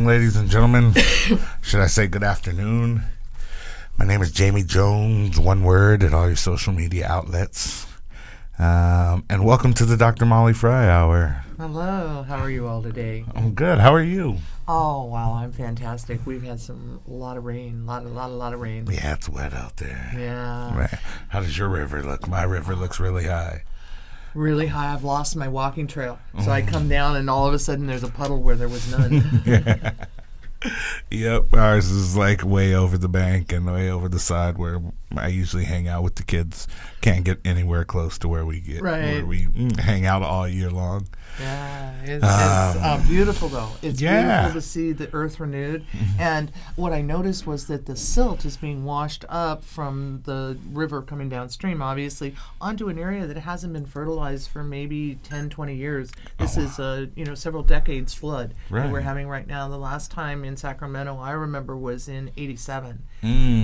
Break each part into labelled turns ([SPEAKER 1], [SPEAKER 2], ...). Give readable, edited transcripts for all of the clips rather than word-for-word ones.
[SPEAKER 1] morning, ladies and gentlemen. Should I say good afternoon? My name is Jamie Jones, one word at all your social media outlets. And welcome to the Dr. Molly Fry Hour.
[SPEAKER 2] Hello, how are you all today?
[SPEAKER 1] I'm good. How are you?
[SPEAKER 2] Oh, wow, I'm fantastic. We've had a lot of rain, a lot of rain.
[SPEAKER 1] Yeah, it's wet out there.
[SPEAKER 2] Yeah.
[SPEAKER 1] Right. How does your river look? My river looks really high.
[SPEAKER 2] Really high. I've lost my walking trail. So I come down and all of a sudden there's a puddle where there was none.
[SPEAKER 1] Yep, ours is like way over the bank and way over the side where I usually hang out with the kids. Can't get anywhere close to where we where we hang out all year long.
[SPEAKER 2] Yeah, it's beautiful though. It's beautiful to see the earth renewed.
[SPEAKER 1] Mm-hmm.
[SPEAKER 2] And what I noticed was that the silt is being washed up from the river coming downstream, obviously, onto an area that hasn't been fertilized for maybe 10, 20 years. This is a several decades flood that we're having right now. The last time in Sacramento I remember was in 87.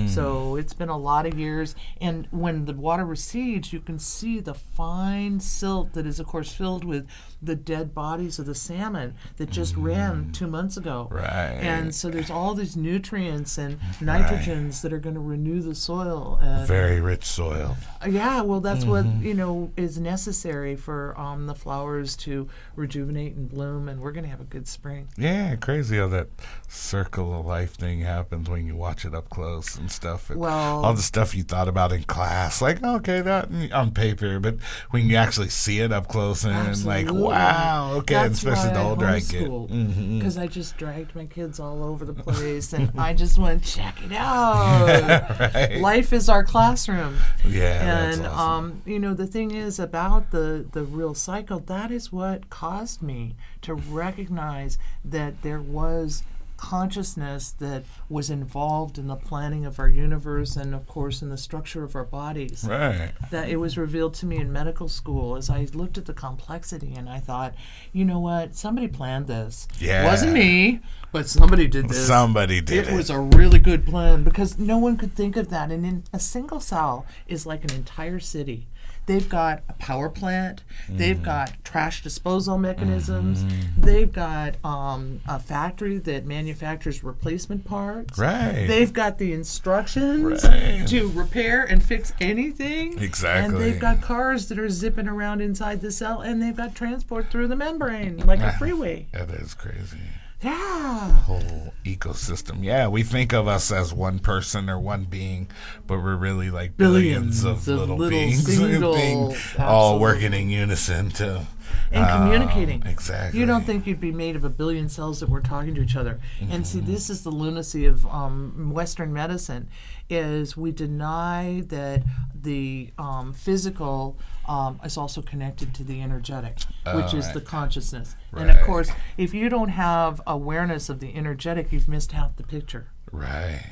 [SPEAKER 2] So it's been a lot of years, and when the water recedes, you can see the fine silt that is, of course, filled with the dead bodies of the salmon that just ran 2 months ago.
[SPEAKER 1] Right.
[SPEAKER 2] And so there's all these nutrients and nitrogens that are going to renew the soil.
[SPEAKER 1] Very rich soil.
[SPEAKER 2] Yeah, well, that's what, is necessary for the flowers to rejuvenate and bloom, and we're going to have a good spring.
[SPEAKER 1] Yeah, crazy how that circle of life thing happens when you watch it up close and stuff. And all the stuff you thought about in class, like, okay, that on paper, but when you actually see it up close and like, wow, okay,
[SPEAKER 2] that's
[SPEAKER 1] and especially
[SPEAKER 2] why
[SPEAKER 1] the older I get.
[SPEAKER 2] Because I just dragged my kids all over the place, and I just went, check it out.
[SPEAKER 1] Right.
[SPEAKER 2] Life is our classroom.
[SPEAKER 1] Yeah,
[SPEAKER 2] and
[SPEAKER 1] that's awesome.
[SPEAKER 2] the thing is about the real cycle, that is what caused me to recognize that there was consciousness that was involved in the planning of our universe and, of course, in the structure of our bodies.
[SPEAKER 1] Right.
[SPEAKER 2] That it was revealed to me in medical school as I looked at the complexity, and I thought, you know what, somebody planned this.
[SPEAKER 1] Yeah.
[SPEAKER 2] It wasn't me, but somebody did this.
[SPEAKER 1] Somebody did it.
[SPEAKER 2] It was a really good plan because no one could think of that. And in a single cell is like an entire city. They've got a power plant. They've got trash disposal mechanisms. They've got a factory that manufactures replacement parts.
[SPEAKER 1] Right.
[SPEAKER 2] They've got the instructions to repair and fix anything.
[SPEAKER 1] Exactly.
[SPEAKER 2] And they've got cars that are zipping around inside the cell, and they've got transport through the membrane like a freeway.
[SPEAKER 1] That is crazy.
[SPEAKER 2] Yeah.
[SPEAKER 1] Whole ecosystem. Yeah, we think of us as one person or one being, but we're really like billions of little beings being all working in unison to
[SPEAKER 2] and communicating.
[SPEAKER 1] Exactly.
[SPEAKER 2] You don't think you'd be made of a billion cells that were talking to each other. And see, this is the lunacy of Western medicine, is we deny that the physical is also connected to the energetic, which is the consciousness.
[SPEAKER 1] Right.
[SPEAKER 2] And of course, if you don't have awareness of the energetic, you've missed half the picture.
[SPEAKER 1] Right.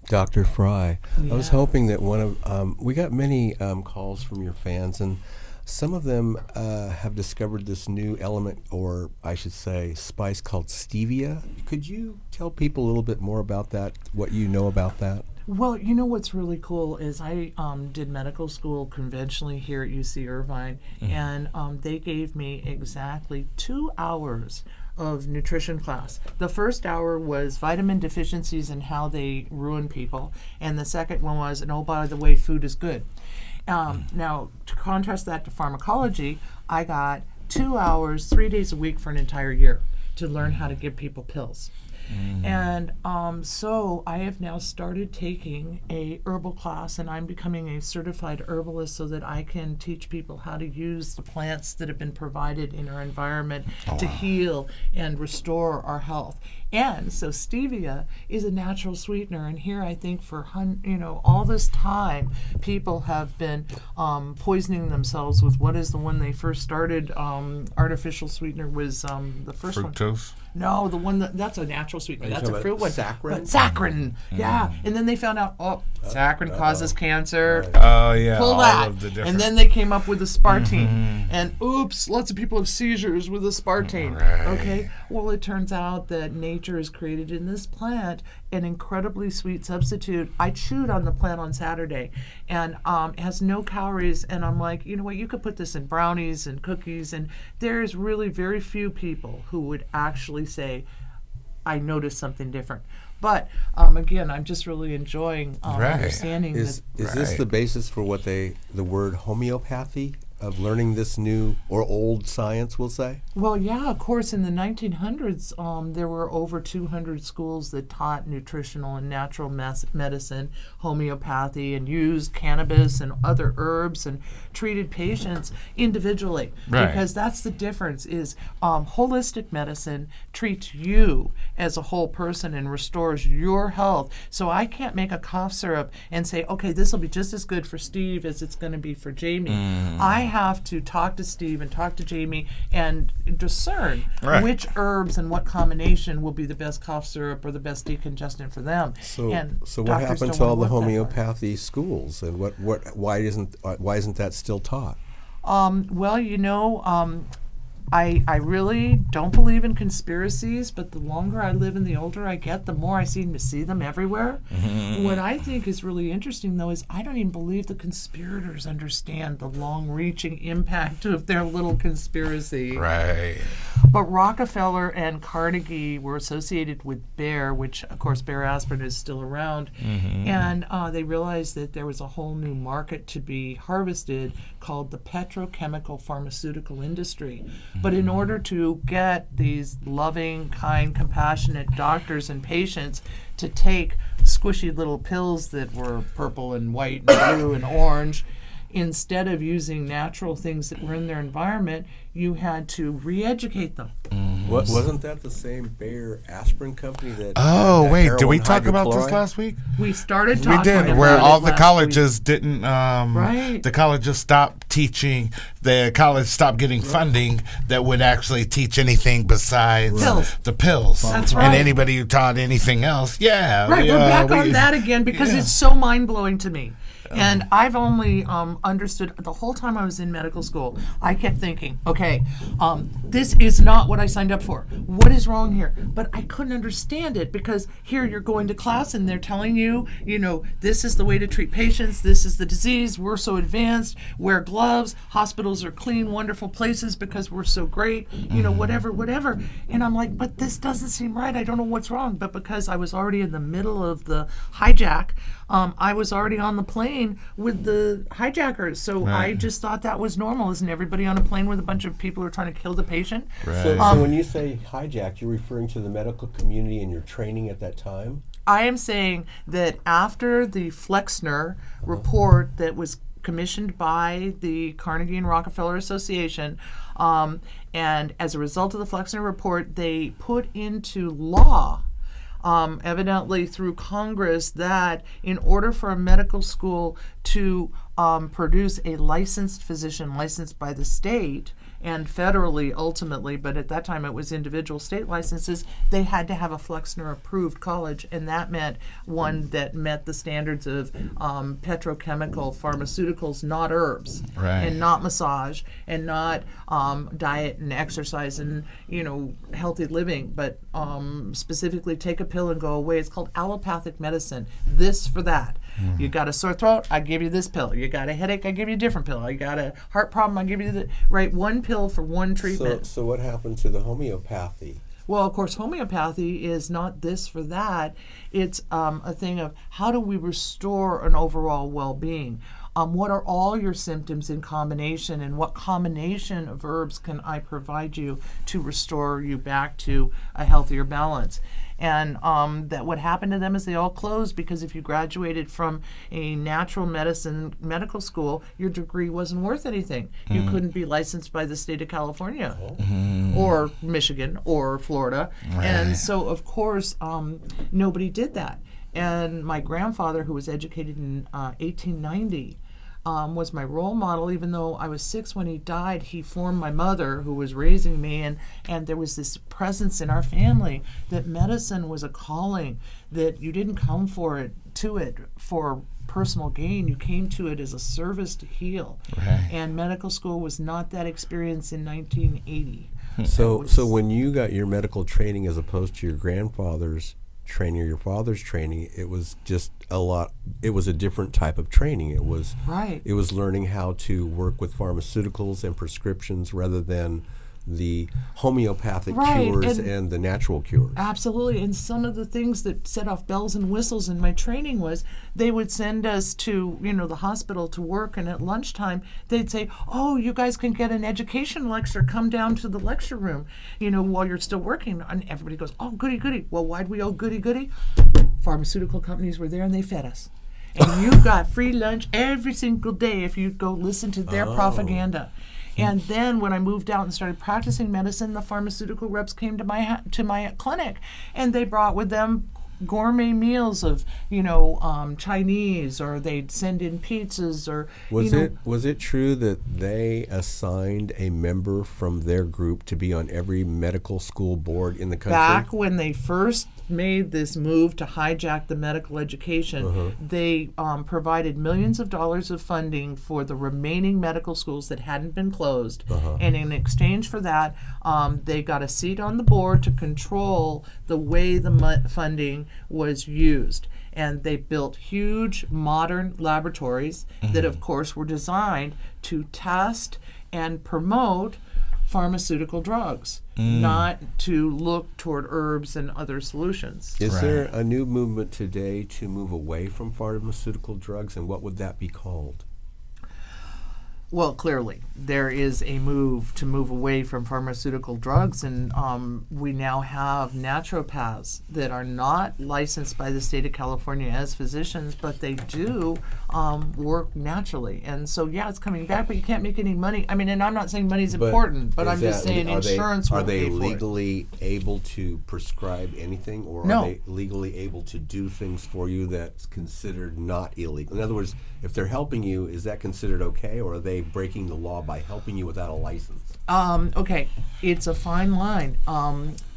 [SPEAKER 3] Dr. Fry,
[SPEAKER 2] Yeah.
[SPEAKER 3] I was hoping that one of we got many calls from your fans, and some of them have discovered this new element, or I should say spice, called stevia. Could you tell people a little bit more about that, what you know about that?
[SPEAKER 2] Well, you know what's really cool is I did medical school conventionally here at UC Irvine, and they gave me exactly 2 hours of nutrition class. The first hour was vitamin deficiencies and how they ruin people, and the second one was, and oh, by the way, food is good. Now, to contrast that to pharmacology, I got 2 hours, 3 days a week for an entire year to learn how to give people pills. And so I have now started taking a herbal class, and I'm becoming a certified herbalist so that I can teach people how to use the plants that have been provided in our environment to heal and restore our health. And so stevia is a natural sweetener, and here I think for all this time people have been poisoning themselves with what is the one they first started. Artificial sweetener was the first one.
[SPEAKER 1] Fructose?
[SPEAKER 2] No, the one that's a natural sweetener. That's a fruit one.
[SPEAKER 3] Saccharin?
[SPEAKER 2] Saccharin, yeah. And then they found out, saccharin causes cancer.
[SPEAKER 3] Right.
[SPEAKER 1] Oh, yeah.
[SPEAKER 2] Pull
[SPEAKER 1] all
[SPEAKER 2] that.
[SPEAKER 1] of the different...
[SPEAKER 2] And then they came up with aspartame. And oops, lots of people have seizures with aspartame.
[SPEAKER 1] Right.
[SPEAKER 2] Okay. Well, it turns out that nature has created in this plant an incredibly sweet substitute. I chewed on the plant on Saturday, and it has no calories. And I'm like, you know what? You could put this in brownies and cookies, and there's really very few people who would actually say, I noticed something different. But again, I'm just really enjoying understanding.
[SPEAKER 3] Is this the basis for what the word homeopathy, of learning this new or old science, we'll say?
[SPEAKER 2] Well, yeah, of course. In the 1900s, there were over 200 schools that taught nutritional and natural medicine, homeopathy, and used cannabis and other herbs and treated patients individually.
[SPEAKER 1] Right.
[SPEAKER 2] Because that's the difference is holistic medicine treats you as a whole person and restores your health. So I can't make a cough syrup and say, okay, this will be just as good for Steve as it's going to be for Jamie. I have to talk to Steve and talk to Jamie and discern which herbs and what combination will be the best cough syrup or the best decongestant for them.
[SPEAKER 3] So
[SPEAKER 2] and
[SPEAKER 3] what happened to all the homeopathy schools, and why isn't that still taught?
[SPEAKER 2] Well, I really don't believe in conspiracies, but the longer I live and the older I get, the more I seem to see them everywhere. What I think is really interesting, though, is I don't even believe the conspirators understand the long-reaching impact of their little conspiracy.
[SPEAKER 1] Right.
[SPEAKER 2] But Rockefeller and Carnegie were associated with Bayer, which, of course, Bayer aspirin is still around. And they realized that there was a whole new market to be harvested called the petrochemical pharmaceutical industry. But in order to get these loving, kind, compassionate doctors and patients to take squishy little pills that were purple and white and blue and orange, instead of using natural things that were in their environment, you had to re-educate them.
[SPEAKER 3] Wasn't that the same Bayer aspirin company that?
[SPEAKER 1] Oh, wait, did we talk about this last week?
[SPEAKER 2] We started talking about it.
[SPEAKER 1] We did, where all the
[SPEAKER 2] last
[SPEAKER 1] colleges
[SPEAKER 2] week.
[SPEAKER 1] didn't,
[SPEAKER 2] Right.
[SPEAKER 1] the colleges stopped teaching, the college stopped getting funding that would actually teach anything besides the pills.
[SPEAKER 2] That's right.
[SPEAKER 1] And anybody who taught anything else,
[SPEAKER 2] Right, we're back on that again because it's so mind-blowing to me. And I've only understood, the whole time I was in medical school, I kept thinking, okay, this is not what I signed up for. What is wrong here? But I couldn't understand it because here you're going to class and they're telling you, this is the way to treat patients, this is the disease, we're so advanced, wear gloves, hospitals are clean, wonderful places because we're so great, whatever. And I'm like, but this doesn't seem right. I don't know what's wrong. But because I was already in the middle of the hijack, I was already on the plane with the hijackers. So I just thought that was normal. Isn't everybody on a plane with a bunch of people who are trying to kill the patient?
[SPEAKER 3] Right. So when you say hijack, you're referring to the medical community and your training at that time?
[SPEAKER 2] I am saying that after the Flexner report that was commissioned by the Carnegie and Rockefeller Association, and as a result of the Flexner report, they put into law evidently through Congress, that in order for a medical school to produce a licensed physician licensed by the state and federally ultimately, but at that time it was individual state licenses, they had to have a Flexner approved college, and that meant one that met the standards of petrochemical pharmaceuticals, not herbs, and not massage, and not diet and exercise and healthy living, but specifically take a pill and go away. It's called allopathic medicine. This for that. You got a sore throat, I give you this pill. You got a headache, I give you a different pill. You got a heart problem, I give you one pill for one treatment.
[SPEAKER 3] So what happened to the homeopathy?
[SPEAKER 2] Well, of course, homeopathy is not this for that. It's a thing of how do we restore an overall well-being? What are all your symptoms in combination, and what combination of herbs can I provide you to restore you back to a healthier balance? And that what happened to them is they all closed, because if you graduated from a natural medicine medical school, your degree wasn't worth anything. You couldn't be licensed by the state of California or Michigan or Florida. And so, of course, nobody did that. And my grandfather, who was educated in 1890, was my role model. Even though I was 6 when he died, he formed my mother, who was raising me, and there was this presence in our family that medicine was a calling, that you didn't come to it for personal gain. You came to it as a service to heal. And medical school was not that experience in 1980.
[SPEAKER 3] So when you got your medical training as opposed to your grandfather's training or your father's training, it was just it was a different type of training. It was learning how to work with pharmaceuticals and prescriptions rather than the homeopathic cures and the natural cures.
[SPEAKER 2] Absolutely. And some of the things that set off bells and whistles in my training was they would send us to, the hospital to work, and at lunchtime they'd say, oh, you guys can get an education lecture, come down to the lecture room, while you're still working. And everybody goes, oh, goody, goody. Well, why'd we goody, goody? Pharmaceutical companies were there and they fed us. And you got free lunch every single day if you go listen to their propaganda. And then when I moved out and started practicing medicine, the pharmaceutical reps came to my clinic, and they brought with them gourmet meals of Chinese, or they'd send in pizzas, or
[SPEAKER 3] was it true that they assigned a member from their group to be on every medical school board in the country?
[SPEAKER 2] Back when they first made this move to hijack the medical education, they provided millions of dollars of funding for the remaining medical schools that hadn't been closed, and in exchange for that, they got a seat on the board to control the way the funding was used. And they built huge modern laboratories that, of course, were designed to test and promote pharmaceutical drugs, not to look toward herbs and other solutions.
[SPEAKER 3] Is there a new movement today to move away from pharmaceutical drugs, and what would that be called?
[SPEAKER 2] Well, clearly, there is a move to move away from pharmaceutical drugs, and we now have naturopaths that are not licensed by the state of California as physicians, but they do work naturally. And so, it's coming back, but you can't make any money. I mean, and I'm not saying money's important, but I'm just saying insurance will pay for it.
[SPEAKER 3] Are they legally able to prescribe anything, or are they legally able to do things for you that's considered not illegal? In other words, if they're helping you, is that considered okay, or are they breaking the law by helping you without a license?
[SPEAKER 2] Okay, it's a fine line.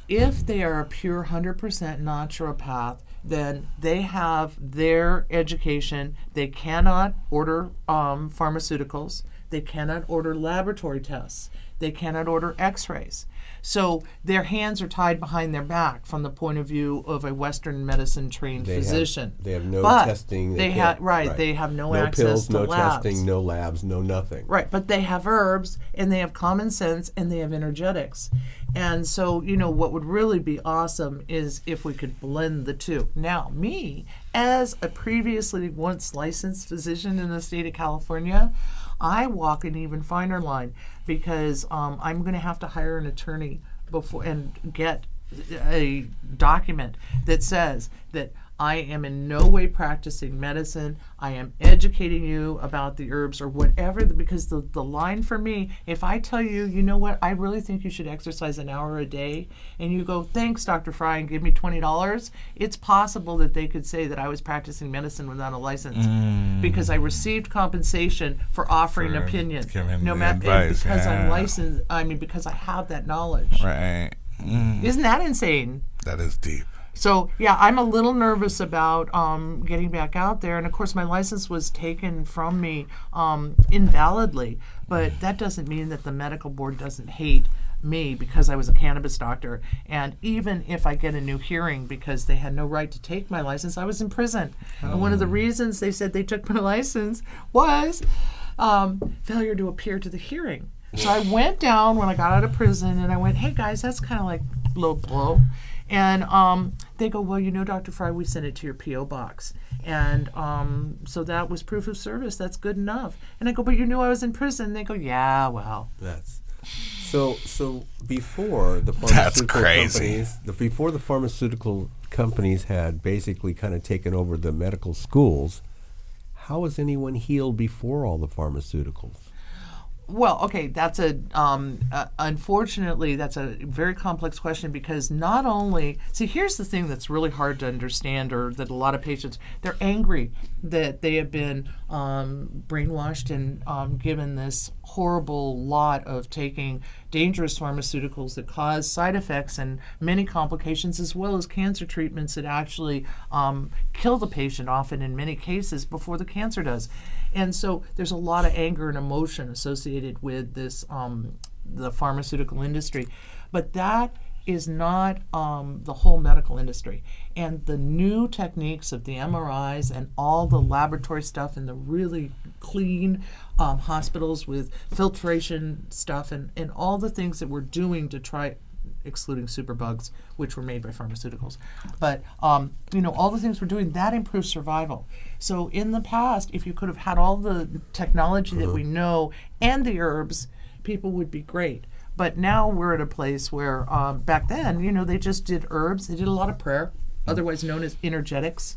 [SPEAKER 2] If they are a pure 100% naturopath, then they have their education. They cannot order pharmaceuticals. They cannot order laboratory tests. They cannot order x-rays. So their hands are tied behind their back from the point of view of a Western medicine trained physician.
[SPEAKER 3] They have no testing.
[SPEAKER 2] They have no access
[SPEAKER 3] pills,
[SPEAKER 2] to
[SPEAKER 3] no
[SPEAKER 2] labs.
[SPEAKER 3] testing, no labs, no nothing.
[SPEAKER 2] Right, but they have herbs, and they have common sense, and they have energetics. And so, what would really be awesome is if we could blend the two. Now, me, as a previously once licensed physician in the state of California, I walk an even finer line, because I'm going to have to hire an attorney before and get a document that says that I am in no way practicing medicine. I am educating you about the herbs or whatever, because the line for me, if I tell you, you know what, I really think you should exercise an hour a day, and you go, thanks, Dr. Fry, and give me $20, it's possible that they could say that I was practicing medicine without a license because I received compensation for offering opinion. No matter, because I'm licensed, because I have that knowledge.
[SPEAKER 1] Right.
[SPEAKER 2] Isn't that insane?
[SPEAKER 1] That is deep.
[SPEAKER 2] So, I'm a little nervous about getting back out there. And, of course, my license was taken from me invalidly. But that doesn't mean that the medical board doesn't hate me because I was a cannabis doctor. And even if I get a new hearing because they had no right to take my license, I was in prison. And one of the reasons they said they took my license was failure to appear to the hearing. So I went down when I got out of prison, and I went, hey, guys, that's kind of like low blow. And they go, well, Dr. Fry, we sent it to your P.O. box. And so that was proof of service. That's good enough. And I go, but you knew I was in prison. They go, yeah, well.
[SPEAKER 3] So before the pharmaceutical companies had basically kind of taken over the medical schools, how was anyone healed before all the pharmaceuticals?
[SPEAKER 2] Well, okay, that's unfortunately, that's a very complex question, because not only, here's the thing that's really hard to understand, or that a lot of patients, they're angry that they have been brainwashed and given this horrible lot of taking dangerous pharmaceuticals that cause side effects and many complications, as well as cancer treatments that actually kill the patient, often in many cases, before the cancer does. And so there's a lot of anger and emotion associated with this, the pharmaceutical industry. But that is not the whole medical industry. And the new techniques of the MRIs and all the laboratory stuff and the really clean hospitals with filtration stuff and all the things that we're doing to try, excluding superbugs, which were made by pharmaceuticals. But, all the things we're doing, that improves survival. So in the past, if you could have had all the technology that we know and the herbs, people would be great. But now we're at a place where back then, they just did herbs. They did a lot of prayer, otherwise known as energetics,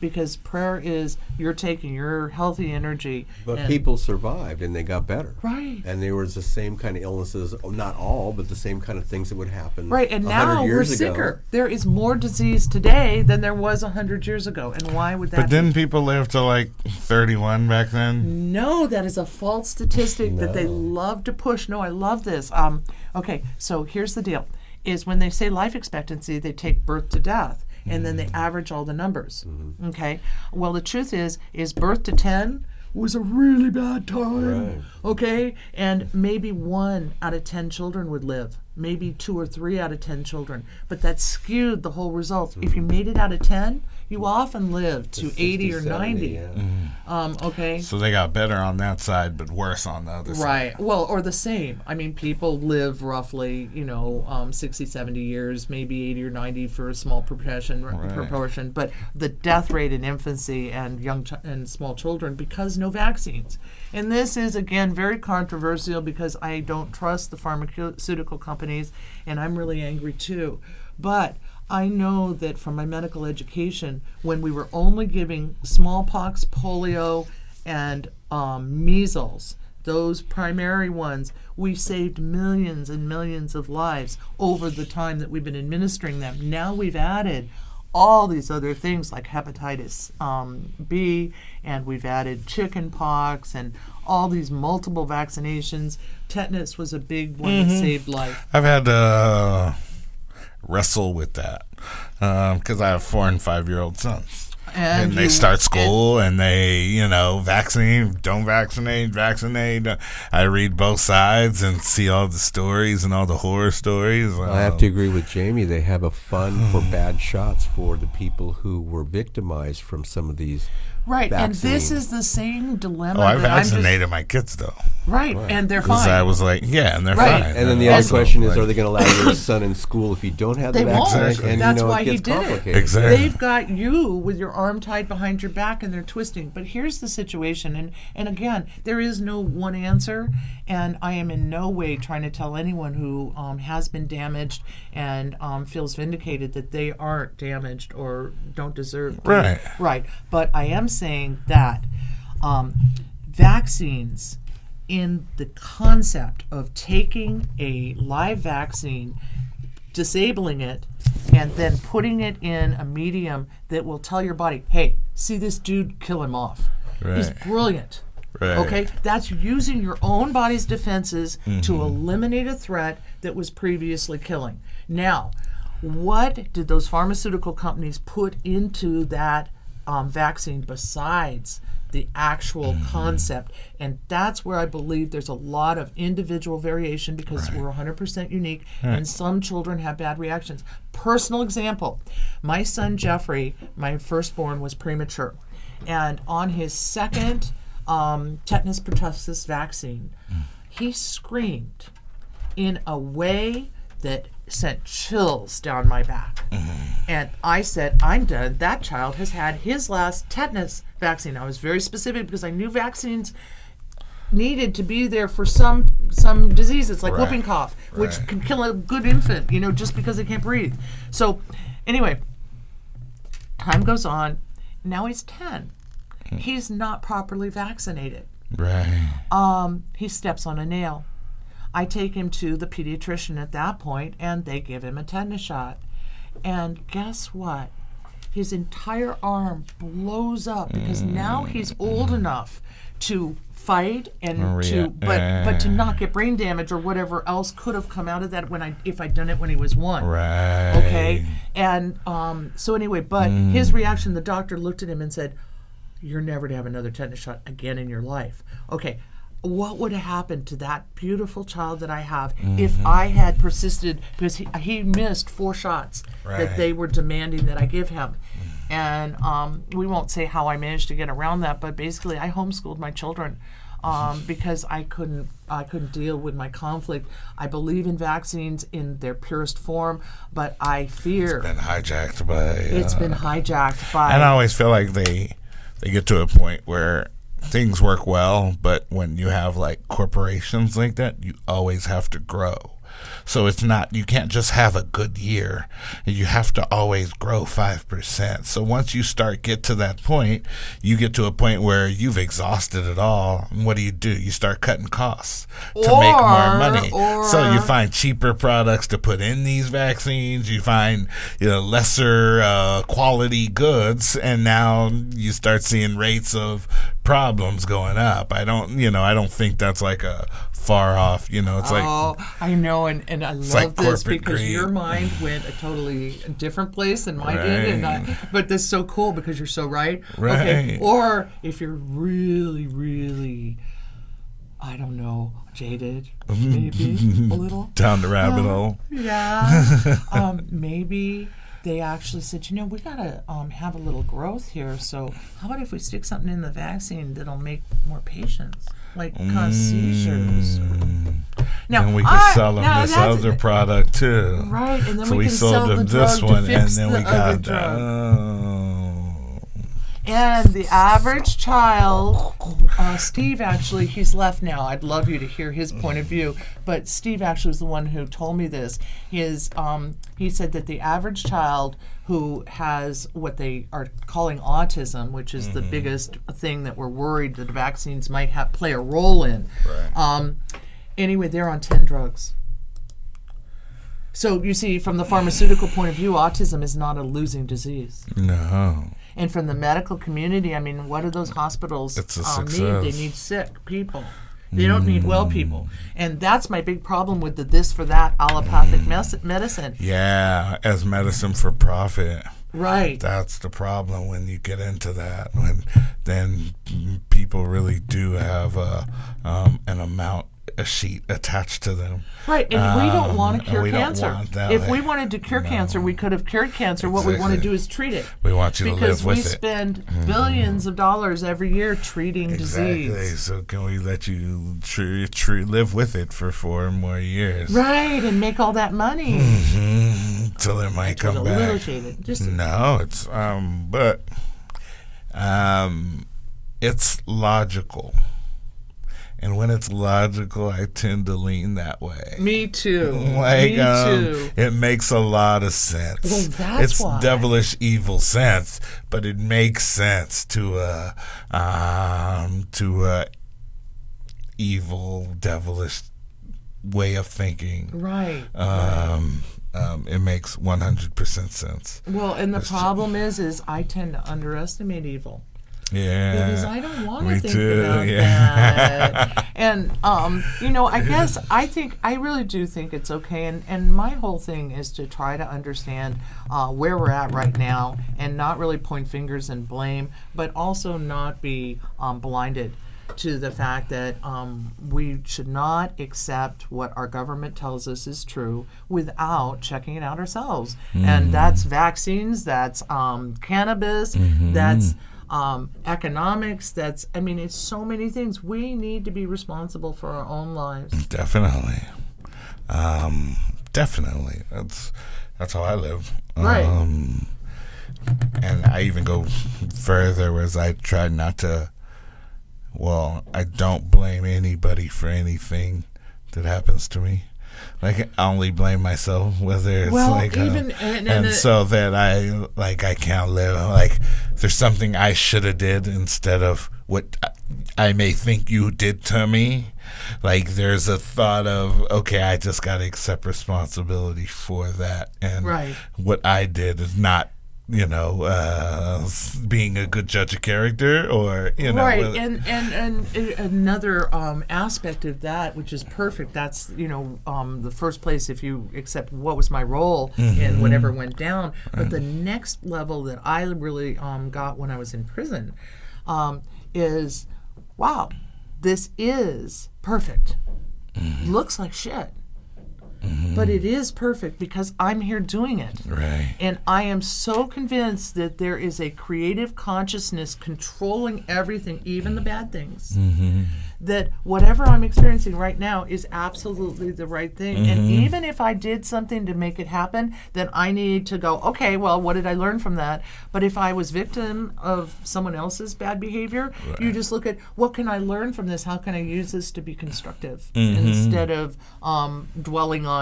[SPEAKER 2] because prayer is you're taking your healthy energy.
[SPEAKER 3] But people survived and they got better.
[SPEAKER 2] Right.
[SPEAKER 3] And there was the same kind of illnesses, not all, but the same kind of things that would happen.
[SPEAKER 2] Right, and now we're sicker. There is more disease today than there was 100 years ago. And why would that
[SPEAKER 1] But didn't people live to like 31 back then?
[SPEAKER 2] No, that is a false statistic that they love to push. No, I love this. Okay, so here's the deal. Is when they say life expectancy, they take birth to death. And then they average all the numbers. Okay? Well, the truth is birth to 10 was a really bad time.
[SPEAKER 3] Right.
[SPEAKER 2] Okay? And maybe 1 out of 10 children would live. Maybe 2 or 3 out of 10 children. But that skewed the whole results. If you made it out of 10, you often lived to 80 or 90.
[SPEAKER 3] Yeah.
[SPEAKER 2] Okay?
[SPEAKER 1] So they got better on that side, but worse on the other side.
[SPEAKER 2] Right. Well, or the same. I mean, people live roughly, 60, 70 years, maybe 80 or 90 for a small proportion. But the death rate in infancy and young and small children, because no vaccines. And this is, again, very controversial because I don't trust the pharmaceutical companies, and I'm really angry too. But I know that from my medical education, when we were only giving smallpox, polio, and measles, those primary ones, we saved millions and millions of lives over the time that we've been administering them. Now we've added all these other things like hepatitis B, and we've added chicken pox and all these multiple vaccinations. Tetanus was a big one that saved life.
[SPEAKER 1] I've had to wrestle with that because I have 4 and 5-year-old sons. And they start school and they, vaccinate, don't vaccinate. I read both sides and see all the stories and all the horror stories.
[SPEAKER 3] I have to agree with Jamie. They have a fund for bad shots for the people who were victimized from some of these
[SPEAKER 2] Right,
[SPEAKER 3] vaccines.
[SPEAKER 2] And this is the same dilemma.
[SPEAKER 1] I vaccinated my kids, though.
[SPEAKER 2] Right, and they're fine.
[SPEAKER 1] Because I was like, and they're fine.
[SPEAKER 3] And then the other question is, are they going to allow your son in school if you don't have the vaccine?
[SPEAKER 2] Exactly.
[SPEAKER 3] And
[SPEAKER 2] that's why
[SPEAKER 3] it gets
[SPEAKER 2] he did
[SPEAKER 3] complicated.
[SPEAKER 2] it.
[SPEAKER 1] Exactly.
[SPEAKER 2] They've got you with your arm tied behind your back and they're twisting. But here's the situation, and again, there is no one answer, and I am in no way trying to tell anyone who has been damaged and feels vindicated that they aren't damaged or don't deserve to. Right. But I am saying that vaccines, in the concept of taking a live vaccine, disabling it, and then putting it in a medium that will tell your body, hey, see this dude, kill him off, is brilliant.
[SPEAKER 1] Right.
[SPEAKER 2] Okay? That's using your own body's defenses to eliminate a threat that was previously killing. Now, what did those pharmaceutical companies put into that vaccine besides the actual concept? And that's where I believe there's a lot of individual variation because we're 100% unique, and some children have bad reactions. Personal example, my son Jeffrey, my firstborn, was premature, and on his second tetanus pertussis vaccine, he screamed in a way that sent chills down my back. And I said, I'm done. That child has had his last tetanus vaccine. I was very specific because I knew vaccines needed to be there for some diseases like whooping cough, which can kill a good infant, just because they can't breathe. So anyway, time goes on. Now he's 10. He's not properly vaccinated.
[SPEAKER 1] Right.
[SPEAKER 2] He steps on a nail. I take him to the pediatrician at that point, and they give him a tetanus shot. And guess what? His entire arm blows up because now he's old enough to fight and but to not get brain damage or whatever else could have come out of that if I'd done it when he was 1.
[SPEAKER 1] Right.
[SPEAKER 2] Okay. And so anyway, but his reaction, the doctor looked at him and said, "You're never to have another tetanus shot again in your life." Okay. what would have happened to that beautiful child that I have if I had persisted, because he missed 4 shots that they were demanding that I give him. And we won't say how I managed to get around that, but basically I homeschooled my children because I couldn't deal with my conflict. I believe in vaccines in their purest form, but I fear
[SPEAKER 1] it's been hijacked by.
[SPEAKER 2] It's been hijacked by.
[SPEAKER 1] And I always feel like they get to a point where things work well, but when you have like corporations like that, you always have to grow. So it's not, you can't just have a good year. You have to always grow 5%. So once you get to that point, you get to a point where you've exhausted it all. And what do? You start cutting costs to make more money. So you find cheaper products to put in these vaccines. You find lesser quality goods, and now you start seeing rates of problems going up. I don't think that's like a far off, it's like.
[SPEAKER 2] Oh, I know, and I love like this because greed. Your mind went a totally different place than mine did, but that's so cool because you're so right.
[SPEAKER 1] Right.
[SPEAKER 2] Okay. Or if you're really, really, I don't know, jaded, maybe a little
[SPEAKER 1] down the rabbit hole.
[SPEAKER 2] Yeah. Maybe they actually said, we got to have a little growth here. So how about if we stick something in the vaccine that'll make more patients, like cause seizures?
[SPEAKER 1] Now, and we could sell them this other product too.
[SPEAKER 2] Right, and then
[SPEAKER 1] so
[SPEAKER 2] we can
[SPEAKER 1] sold
[SPEAKER 2] sell
[SPEAKER 1] them
[SPEAKER 2] the
[SPEAKER 1] this
[SPEAKER 2] drug
[SPEAKER 1] one,
[SPEAKER 2] to fix
[SPEAKER 1] and then
[SPEAKER 2] the
[SPEAKER 1] we
[SPEAKER 2] other
[SPEAKER 1] got
[SPEAKER 2] drug. And the average child, Steve actually, he's left now. I'd love you to hear his point of view. But Steve actually was the one who told me this. He said that the average child who has what they are calling autism, which is the biggest thing that we're worried that the vaccines might play a role in.
[SPEAKER 1] Right.
[SPEAKER 2] Anyway, they're on 10 drugs. So you see, from the pharmaceutical point of view, autism is not a losing disease.
[SPEAKER 1] No.
[SPEAKER 2] And from the medical community, I mean, what do those hospitals need? They need sick people. They don't need well people. And that's my big problem with the this for that allopathic medicine.
[SPEAKER 1] Yeah, as medicine for profit.
[SPEAKER 2] Right.
[SPEAKER 1] That's the problem when you get into that. Then people really do have a sheet attached to them.
[SPEAKER 2] Right, and we don't want to cure cancer. If we wanted to cure cancer, we could have cured cancer. What we want to do is treat it.
[SPEAKER 1] We want you to live with it.
[SPEAKER 2] Because we spend billions of dollars every year treating disease.
[SPEAKER 1] Exactly. So can we let you live with it for 4 more years?
[SPEAKER 2] Right, and make all that money.
[SPEAKER 1] Till it might come back. No, it's it's logical. And when it's logical, I tend to lean that way.
[SPEAKER 2] Me too.
[SPEAKER 1] Me too. It makes a lot of sense.
[SPEAKER 2] Well, that's why.
[SPEAKER 1] It's devilish evil sense, but it makes sense to evil, devilish way of thinking.
[SPEAKER 2] Right.
[SPEAKER 1] It makes 100% sense.
[SPEAKER 2] Well, and the problem is I tend to underestimate evil.
[SPEAKER 1] Yeah.
[SPEAKER 2] Because I don't want to think about that. And, I really do think it's okay. And my whole thing is to try to understand where we're at right now and not really point fingers and blame, but also not be blinded to the fact that we should not accept what our government tells us is true without checking it out ourselves. And that's vaccines, that's cannabis, that's economics, it's so many things. We need to be responsible for our own lives.
[SPEAKER 1] Definitely. Definitely. That's how I live.
[SPEAKER 2] Right.
[SPEAKER 1] And I even go further, whereas I try not to, I don't blame anybody for anything that happens to me. Like, I only blame myself, whether it's so that I can't live. Like, there's something I should have did instead of what I may think you did to me. Like, there's a thought of, okay, I just got to accept responsibility for that. And what I did is not, being a good judge of character or,
[SPEAKER 2] Right, and another aspect of that, which is perfect, that's, the first place if you accept what was my role in whatever went down. But the next level that I really got when I was in prison is, wow, this is perfect. Looks like shit. But it is perfect because I'm here doing it.
[SPEAKER 1] Right.
[SPEAKER 2] And I am so convinced that there is a creative consciousness controlling everything, even the bad things. That whatever I'm experiencing right now is absolutely the right thing. And even if I did something to make it happen, then I need to go, okay, well, what did I learn from that? But if I was victim of someone else's bad behavior, you just look at, what can I learn from this? How can I use this to be constructive? Instead of dwelling on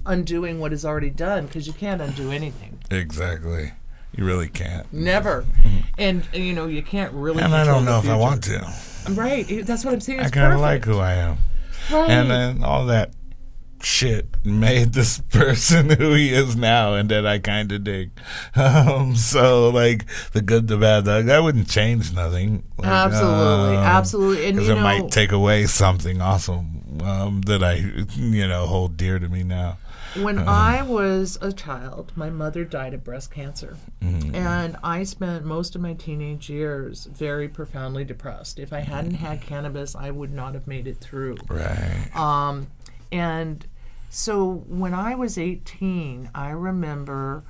[SPEAKER 2] undoing what is already done, because you can't undo anything.
[SPEAKER 1] Exactly. You really can't.
[SPEAKER 2] Never. And, you can't really.
[SPEAKER 1] And I don't know if I want to.
[SPEAKER 2] Right. That's what I'm saying. It's
[SPEAKER 1] I kind of
[SPEAKER 2] perfect.
[SPEAKER 1] like who I am.
[SPEAKER 2] Right.
[SPEAKER 1] And then all that shit made this person who he is now, and that I kind of dig. So, like, the good, the bad, that wouldn't change nothing. Like,
[SPEAKER 2] absolutely. And,
[SPEAKER 1] because it might take away something awesome that I, hold dear to me now.
[SPEAKER 2] When I was a child, my mother died of breast cancer. And I spent most of my teenage years very profoundly depressed. If I hadn't had cannabis, I would not have made it through.
[SPEAKER 1] Right.
[SPEAKER 2] And so when I was 18, I remember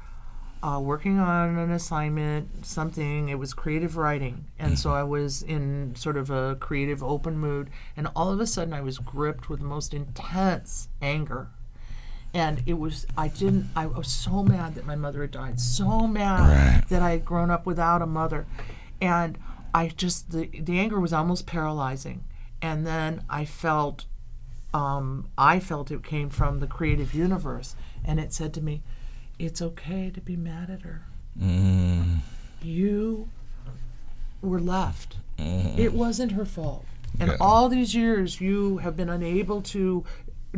[SPEAKER 2] working on an assignment, it was creative writing. And so I was in sort of a creative open mood. And all of a sudden I was gripped with the most intense anger. And I was so mad that my mother had died, so mad that I had grown up without a mother. And the anger was almost paralyzing. And then I felt it came from the creative universe. And it said to me, it's okay to be mad at her. You were left. It wasn't her fault. And all these years you have been unable to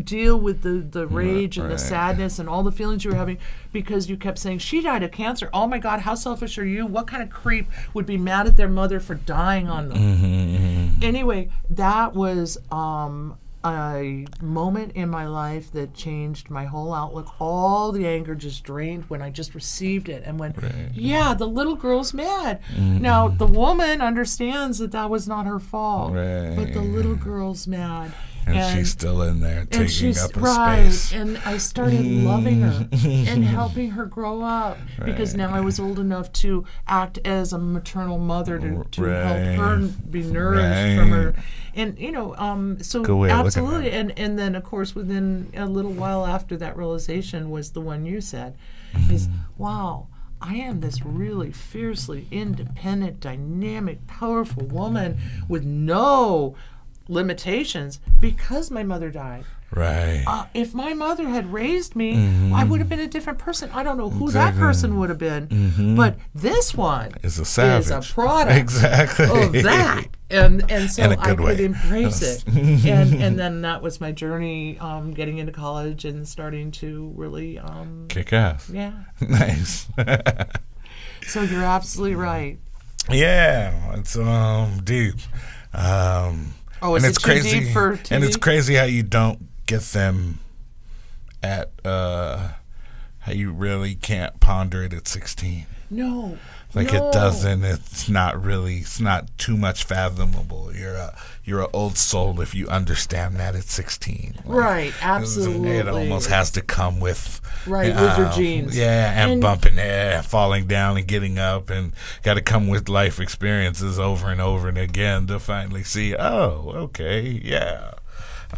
[SPEAKER 2] deal with the rage and the sadness and all the feelings you were having because you kept saying, she died of cancer. Oh my God, how selfish are you? What kind of creep would be mad at their mother for dying on them? Anyway, that was a moment in my life that changed my whole outlook. All the anger just drained when I just received it and went, yeah, the little girl's mad. Now, the woman understands that was not her fault, but the little girl's mad.
[SPEAKER 1] And she's still in there taking up a space.
[SPEAKER 2] And I started loving her and helping her grow up because now I was old enough to act as a maternal mother to help her be nourished from her. And, so absolutely. And then, of course, within a little while after that realization was the one you said, is, wow, I am this really fiercely independent, dynamic, powerful woman with no limitations because my mother died.
[SPEAKER 1] Right.
[SPEAKER 2] If my mother had raised me, I would have been a different person. I don't know who that person would have been, but this one
[SPEAKER 1] is a savage.
[SPEAKER 2] Is a product of that. And so I could embrace it. And then that was my journey getting into college and starting to really
[SPEAKER 1] kick ass.
[SPEAKER 2] Yeah.
[SPEAKER 1] Nice.
[SPEAKER 2] So you're absolutely right.
[SPEAKER 1] Yeah, it's deep.
[SPEAKER 2] Is it
[SPEAKER 1] crazy,
[SPEAKER 2] deep for TV?
[SPEAKER 1] And it's crazy how you don't get them at how you really can't ponder it at 16.
[SPEAKER 2] No.
[SPEAKER 1] Like it doesn't. It's not too much fathomable. You're an old soul if you understand that at 16. Like,
[SPEAKER 2] right. Absolutely.
[SPEAKER 1] It almost has to come with
[SPEAKER 2] with your genes.
[SPEAKER 1] Yeah, and bumping, falling down and getting up, and got to come with life experiences over and over and again to finally see. Oh, okay, yeah.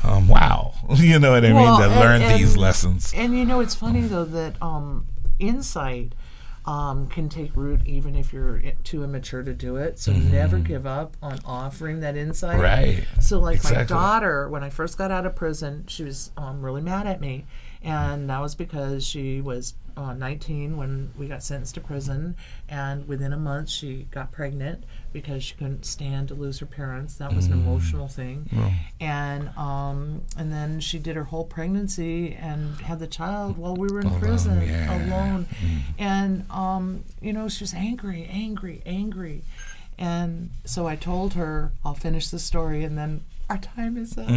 [SPEAKER 1] Wow. You know what I mean? To learn these lessons.
[SPEAKER 2] And it's funny though that insight can take root even if you're too immature to do it. So never give up on offering that insight.
[SPEAKER 1] Right.
[SPEAKER 2] So my daughter, when I first got out of prison, she was really mad at me. And that was because she was 19 when we got sentenced to prison, and within a month she got pregnant because she couldn't stand to lose her parents. That was an emotional thing. And then she did her whole pregnancy and had the child while we were in prison alone. And she was angry. And so I told her, I'll finish the story and then our time is up.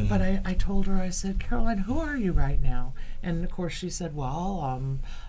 [SPEAKER 2] But I told her, I said, Caroline, who are you right now? And of course she said, well,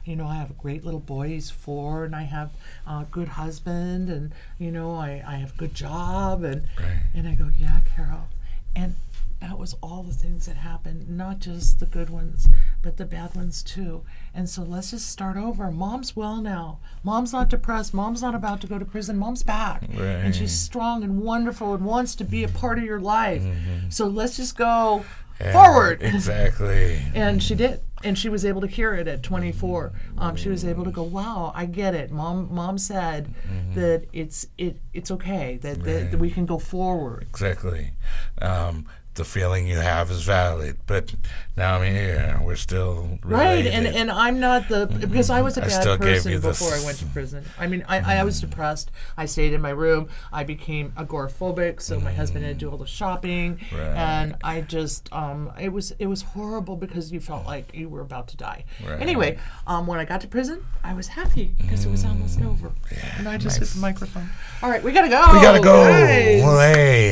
[SPEAKER 2] you know, I have a great little boy, he's 4, and I have a good husband, and, you know, I have a good job. And, and I go, yeah, Carol. And that was all the things that happened, not just the good ones, but the bad ones too. And so let's just start over. Mom's well now. Mom's not depressed. Mom's not about to go to prison. Mom's back. And she's strong and wonderful and wants to be a part of your life. So let's just go forward.
[SPEAKER 1] Exactly.
[SPEAKER 2] And she did. And she was able to hear it at 24. She was able to go, wow, I get it. Mom said that it's okay, that we can go forward.
[SPEAKER 1] Exactly. The feeling you have is valid, but now I'm here. We're still related.
[SPEAKER 2] Right, and I'm not because I was a bad person before I went to prison. I mean, I was depressed. I stayed in my room. I became agoraphobic, so my husband had to do all the shopping, and I just it was horrible because you felt like you were about to die. Anyway, when I got to prison, I was happy because it was almost over, and I just hit the microphone. All right, we gotta go. Guys.
[SPEAKER 1] Well, hey,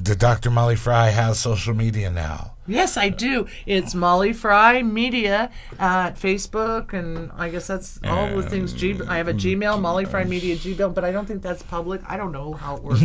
[SPEAKER 1] the Dr. Molly Fry has social media now.
[SPEAKER 2] Yes, I do. It's Molly Fry Media at Facebook, and I guess that's all the things. I have a Gmail, Molly Fry Media Gmail, but I don't think that's public. I don't know how it works.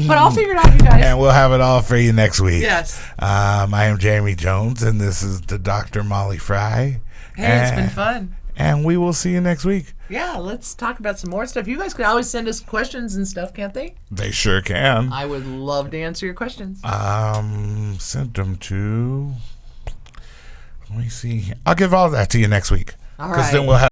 [SPEAKER 2] But I'll figure it out, you guys.
[SPEAKER 1] And we'll have it all for you next week.
[SPEAKER 2] Yes.
[SPEAKER 1] I am Jamie Jones, and this is the Dr. Molly Fry.
[SPEAKER 2] Hey, it's been fun.
[SPEAKER 1] And we will see you next week.
[SPEAKER 2] Yeah, let's talk about some more stuff. You guys can always send us questions and stuff, can't they?
[SPEAKER 1] They sure can.
[SPEAKER 2] I would love to answer your questions.
[SPEAKER 1] Send them to... Let me see. I'll give all that to you next week.
[SPEAKER 2] All right.
[SPEAKER 1] Because then we'll have...